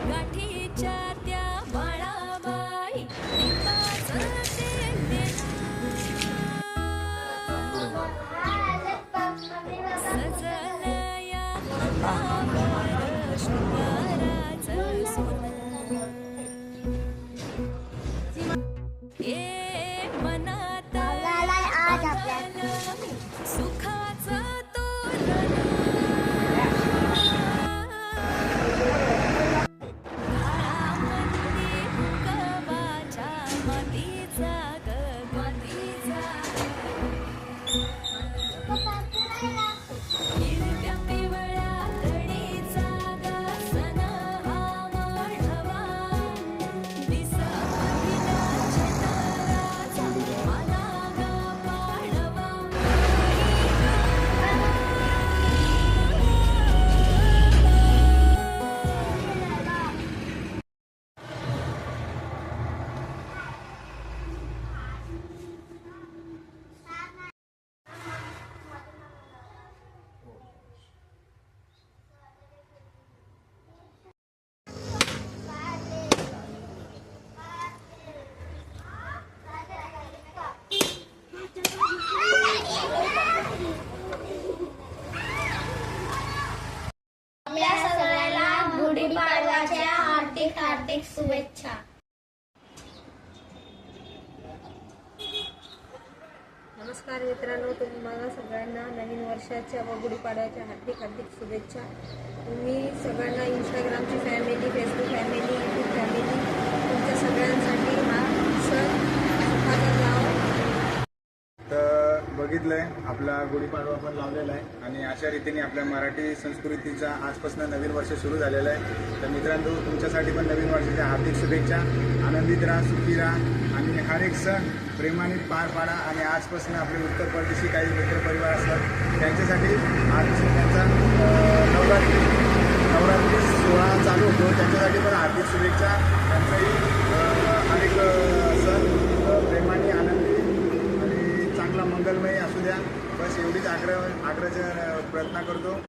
गाठीच्या त्या बाळाबाई दीपाचं तेल सजल या अंगावर शृंगाराचं सोनं ए मनात सुखाचं तोरण हिरव्या पिवळ्या कडीचा सन हा माळवा दिसा पहिला चिताराचा आला गा पाळवा आपल्या सगळ्यांना गुढीपाडव्याच्या हार्दिक हार्दिक शुभेच्छा. नमस्कार मित्रांनो, तुम्हाला सगळ्यांना नवीन वर्षाच्या व गुढीपाडव्याच्या हार्दिक हार्दिक शुभेच्छा. तुम्ही सगळ्यांना इंस्टाग्रामची family, Facebook family, YouTube family, तुमच्या सगळ्यांसाठी हा सण सुखाचा जावो. तर बघितलंय आपला गुढीपाडवा पण लावलेला आहे आणि अशा रीतीने आपल्या मराठी संस्कृतीचा आजपासून नवीन वर्ष सुरू झालेलं आहे. तर मित्रांनो, तुमच्यासाठी पण नवीन वर्षाच्या हार्दिक शुभेच्छा. आनंदित राहा, सुखी राहा आणि हर एक सण प्रेमाने पार पाडा. आणि आजपासून आपले उत्तर परदेशी काही मित्रपरिवार असतात त्यांच्यासाठी आजपासून त्यांचा नवरात्री सोहळा चालू होतो, त्यांच्यासाठी पण हार्दिक शुभेच्छा. त्यांचाही अनेक सण प्रेमाने आनंदी चांगला मंगलमय असू द्या. बस एवढीच आग्रहाचा प्रयत्न करतो.